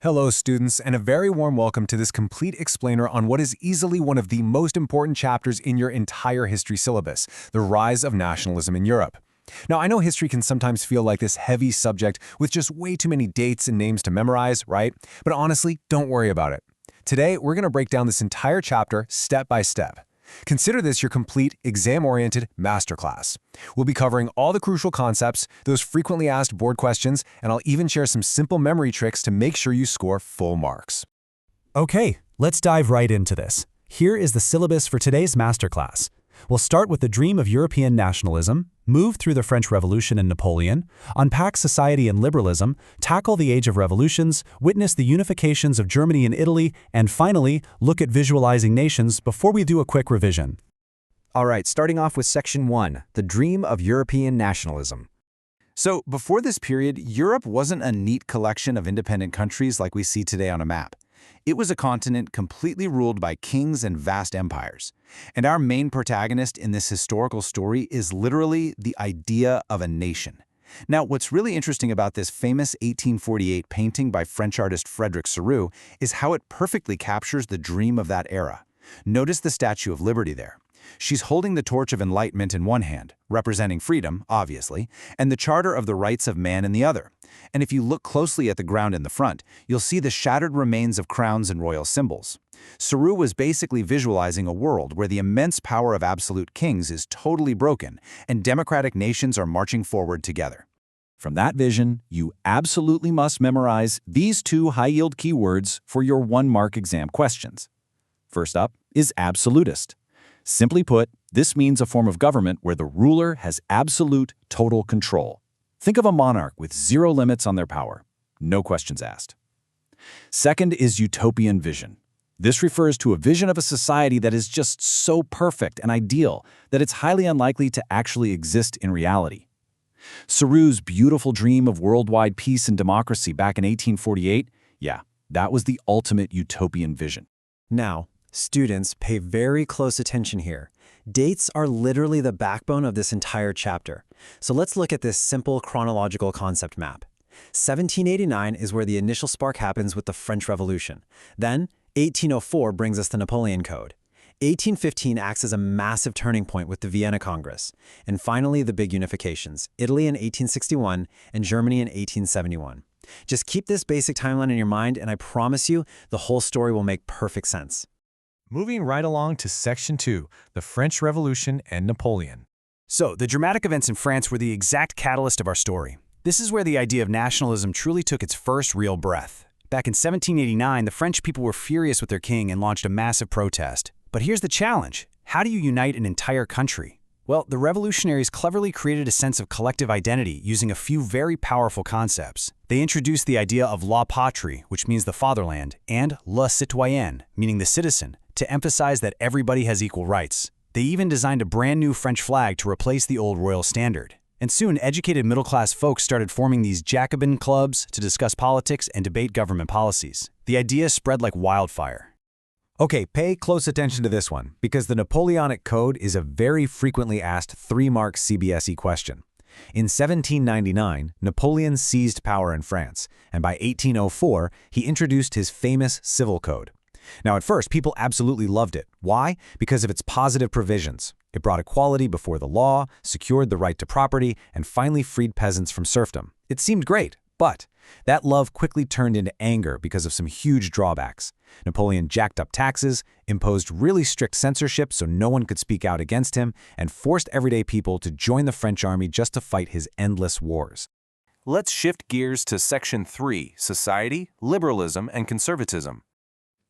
Hello students, and a very warm welcome to this complete explainer on what is easily one of the most important chapters in your entire history syllabus, the rise of nationalism in Europe. Now, I know history can sometimes feel like this heavy subject with just way too many dates and names to memorize, right? But honestly, don't worry about it. Today, we're going to break down this entire chapter step by step. Consider this your complete, exam-oriented masterclass. We'll be covering all the crucial concepts, those frequently asked board questions, and I'll even share some simple memory tricks to make sure you score full marks. Okay, let's dive right into this. Here is the syllabus for today's masterclass. We'll start with the dream of European nationalism, move through the French Revolution and Napoleon, unpack society and liberalism, tackle the Age of Revolutions, witness the unifications of Germany and Italy, and finally, look at visualizing nations before we do a quick revision. All right, starting off with Section 1, the dream of European nationalism. So, before this period, Europe wasn't a neat collection of independent countries like we see today on a map. It was a continent completely ruled by kings and vast empires. And our main protagonist in this historical story is literally the idea of a nation. Now, what's really interesting about this famous 1848 painting by French artist Frederic Sorrieu is how it perfectly captures the dream of that era. Notice the Statue of Liberty there. She's holding the torch of enlightenment in one hand, representing freedom, obviously, and the Charter of the Rights of Man in the other. And if you look closely at the ground in the front, you'll see the shattered remains of crowns and royal symbols. Sorrieu was basically visualizing a world where the immense power of absolute kings is totally broken and democratic nations are marching forward together. From that vision, you absolutely must memorize these two high-yield keywords for your one-mark exam questions. First up is absolutist. Simply put, this means a form of government where the ruler has absolute, total control. Think of a monarch with zero limits on their power. No questions asked. Second is utopian vision. This refers to a vision of a society that is just so perfect and ideal that it's highly unlikely to actually exist in reality. Sorrieu's beautiful dream of worldwide peace and democracy back in 1848, that was the ultimate utopian vision. Now, students, pay very close attention here. Dates are literally the backbone of this entire chapter. So let's look at this simple chronological concept map. 1789 is where the initial spark happens with the French Revolution. Then, 1804 brings us the Napoleon Code. 1815 acts as a massive turning point with the Vienna Congress. And finally, the big unifications, Italy in 1861 and Germany in 1871. Just keep this basic timeline in your mind, and I promise you, the whole story will make perfect sense. Moving right along to Section 2, the French Revolution and Napoleon. So, the dramatic events in France were the exact catalyst of our story. This is where the idea of nationalism truly took its first real breath. Back in 1789, the French people were furious with their king and launched a massive protest. But here's the challenge. How do you unite an entire country? Well, the revolutionaries cleverly created a sense of collective identity using a few very powerful concepts. They introduced the idea of la patrie, which means the fatherland, and le citoyen, meaning the citizen, to emphasize that everybody has equal rights. They even designed a brand new French flag to replace the old royal standard. And soon, educated middle-class folks started forming these Jacobin clubs to discuss politics and debate government policies. The idea spread like wildfire. Okay, pay close attention to this one, because the Napoleonic Code is a very frequently asked 3-mark CBSE question. In 1799, Napoleon seized power in France, and by 1804, he introduced his famous Civil Code. Now, at first, people absolutely loved it. Why? Because of its positive provisions. It brought equality before the law, secured the right to property, and finally freed peasants from serfdom. It seemed great, but that love quickly turned into anger because of some huge drawbacks. Napoleon jacked up taxes, imposed really strict censorship so no one could speak out against him, and forced everyday people to join the French army just to fight his endless wars. Let's shift gears to Section 3, Society, Liberalism, and Conservatism.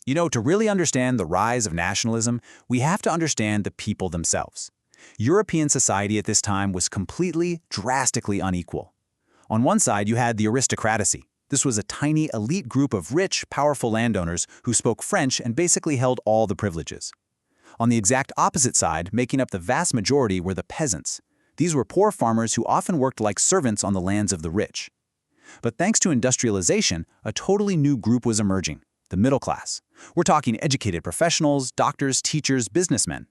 You know, to really understand the rise of nationalism, we have to understand the people themselves. European society at this time was completely, drastically unequal. On one side, you had the aristocracy. This was a tiny, elite group of rich, powerful landowners who spoke French and basically held all the privileges. On the exact opposite side, making up the vast majority, were the peasants. These were poor farmers who often worked like servants on the lands of the rich. But thanks to industrialization, a totally new group was emerging. The middle class. We're talking educated professionals, doctors, teachers, businessmen.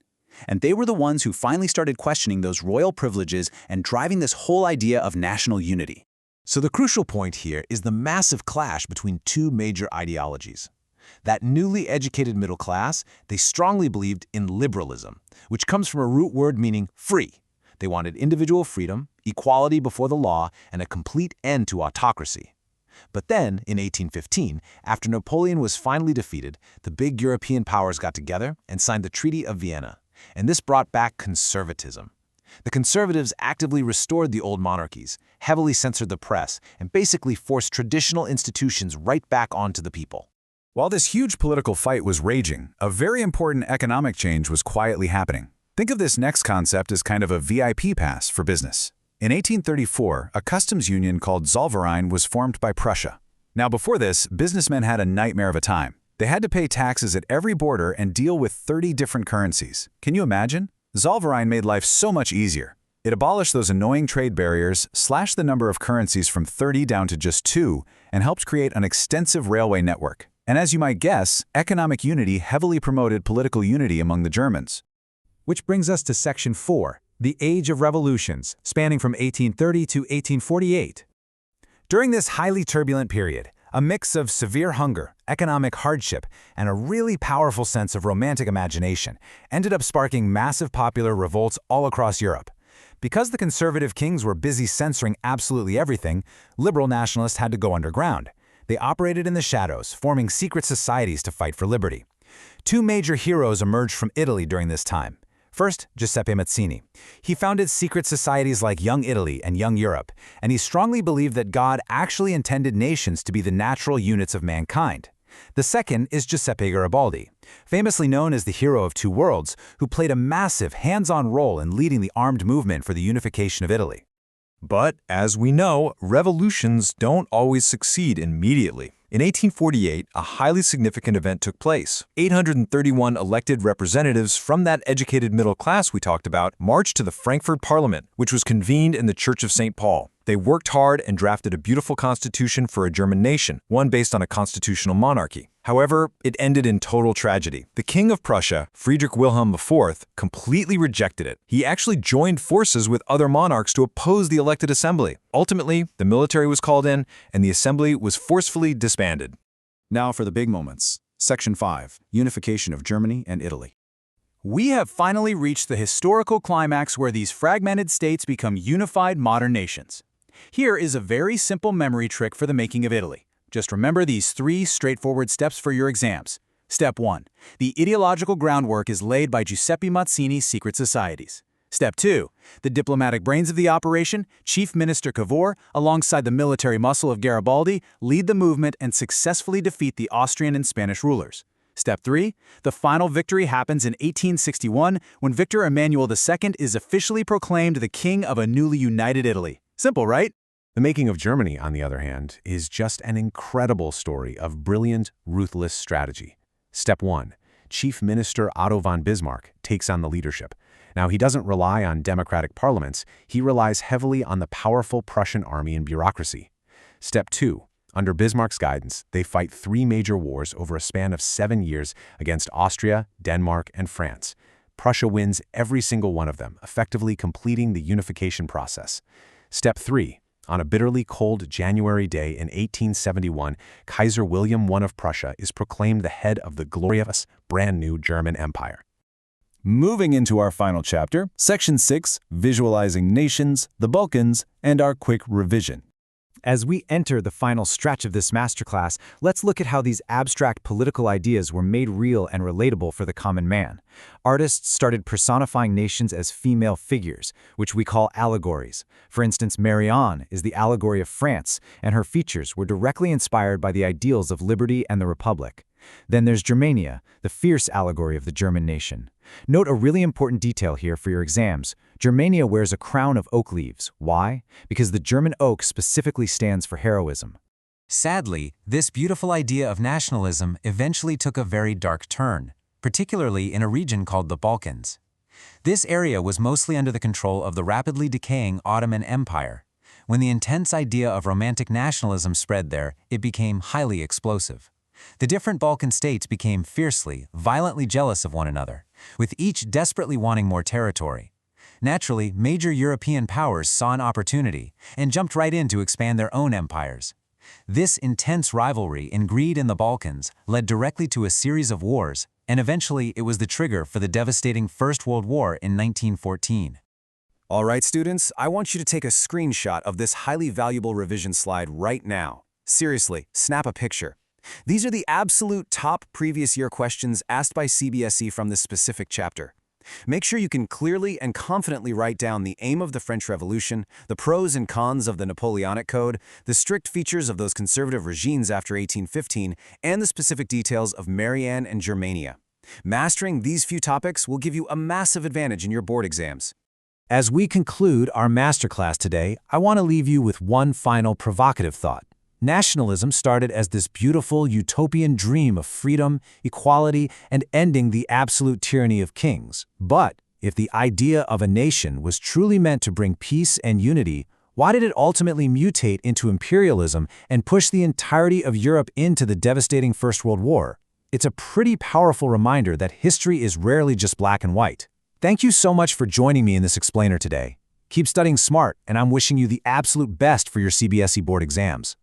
And they were the ones who finally started questioning those royal privileges and driving this whole idea of national unity. So the crucial point here is the massive clash between two major ideologies. That newly educated middle class, they strongly believed in liberalism, which comes from a root word meaning free. They wanted individual freedom, equality before the law, and a complete end to autocracy. But then, in 1815, after Napoleon was finally defeated, the big European powers got together and signed the Treaty of Vienna, and this brought back conservatism. The conservatives actively restored the old monarchies, heavily censored the press, and basically forced traditional institutions right back onto the people. While this huge political fight was raging, a very important economic change was quietly happening. Think of this next concept as kind of a VIP pass for business. In 1834, a customs union called Zollverein was formed by Prussia. Now before this, businessmen had a nightmare of a time. They had to pay taxes at every border and deal with 30 different currencies. Can you imagine? Zollverein made life so much easier. It abolished those annoying trade barriers, slashed the number of currencies from 30 down to just 2, and helped create an extensive railway network. And as you might guess, economic unity heavily promoted political unity among the Germans. Which brings us to Section 4, the Age of Revolutions, spanning from 1830 to 1848. During this highly turbulent period, a mix of severe hunger, economic hardship, and a really powerful sense of romantic imagination ended up sparking massive popular revolts all across Europe. Because the conservative kings were busy censoring absolutely everything, liberal nationalists had to go underground. They operated in the shadows, forming secret societies to fight for liberty. Two major heroes emerged from Italy during this time. First, Giuseppe Mazzini. He founded secret societies like Young Italy and Young Europe, and he strongly believed that God actually intended nations to be the natural units of mankind. The second is Giuseppe Garibaldi, famously known as the hero of two worlds, who played a massive hands-on role in leading the armed movement for the unification of Italy. But, as we know, revolutions don't always succeed immediately. In 1848, a highly significant event took place. 831 elected representatives from that educated middle class we talked about marched to the Frankfurt Parliament, which was convened in the Church of St. Paul. They worked hard and drafted a beautiful constitution for a German nation, one based on a constitutional monarchy. However, it ended in total tragedy. The King of Prussia, Friedrich Wilhelm IV, completely rejected it. He actually joined forces with other monarchs to oppose the elected assembly. Ultimately, the military was called in, and the assembly was forcefully disbanded. Now for the big moments. Section 5, Unification of Germany and Italy. We have finally reached the historical climax where these fragmented states become unified modern nations. Here is a very simple memory trick for the making of Italy. Just remember these 3 straightforward steps for your exams. Step 1. The ideological groundwork is laid by Giuseppe Mazzini's secret societies. Step 2. The diplomatic brains of the operation, Chief Minister Cavour, alongside the military muscle of Garibaldi, lead the movement and successfully defeat the Austrian and Spanish rulers. Step 3. The final victory happens in 1861 when Victor Emmanuel II is officially proclaimed the king of a newly united Italy. Simple, right? The making of Germany, on the other hand, is just an incredible story of brilliant, ruthless strategy. Step 1. Chief Minister Otto von Bismarck takes on the leadership. Now, he doesn't rely on democratic parliaments, he relies heavily on the powerful Prussian army and bureaucracy. Step 2. Under Bismarck's guidance, they fight 3 major wars over a span of 7 years against Austria, Denmark, and France. Prussia wins every single one of them, effectively completing the unification process. Step 3. On a bitterly cold January day in 1871, Kaiser William I of Prussia is proclaimed the head of the glorious, brand-new German Empire. Moving into our final chapter, Section 6, Visualizing Nations, the Balkans, and our quick revision. As we enter the final stretch of this masterclass, let's look at how these abstract political ideas were made real and relatable for the common man. Artists started personifying nations as female figures, which we call allegories. For instance, Marianne is the allegory of France, and her features were directly inspired by the ideals of liberty and the Republic. Then there's Germania, the fierce allegory of the German nation. Note a really important detail here for your exams. Germania wears a crown of oak leaves. Why? Because the German oak specifically stands for heroism. Sadly, this beautiful idea of nationalism eventually took a very dark turn, particularly in a region called the Balkans. This area was mostly under the control of the rapidly decaying Ottoman Empire. When the intense idea of romantic nationalism spread there, it became highly explosive. The different Balkan states became fiercely, violently jealous of one another, with each desperately wanting more territory. Naturally, major European powers saw an opportunity and jumped right in to expand their own empires. This intense rivalry and greed in the Balkans led directly to a series of wars, and eventually it was the trigger for the devastating First World War in 1914. All right, students, I want you to take a screenshot of this highly valuable revision slide right now. Seriously, snap a picture. These are the absolute top previous year questions asked by CBSE from this specific chapter. Make sure you can clearly and confidently write down the aim of the French Revolution, the pros and cons of the Napoleonic Code, the strict features of those conservative regimes after 1815, and the specific details of Marianne and Germania. Mastering these few topics will give you a massive advantage in your board exams. As we conclude our masterclass today, I want to leave you with one final provocative thought. Nationalism started as this beautiful utopian dream of freedom, equality, and ending the absolute tyranny of kings. But if the idea of a nation was truly meant to bring peace and unity, why did it ultimately mutate into imperialism and push the entirety of Europe into the devastating First World War? It's a pretty powerful reminder that history is rarely just black and white. Thank you so much for joining me in this explainer today. Keep studying smart, and I'm wishing you the absolute best for your CBSE board exams.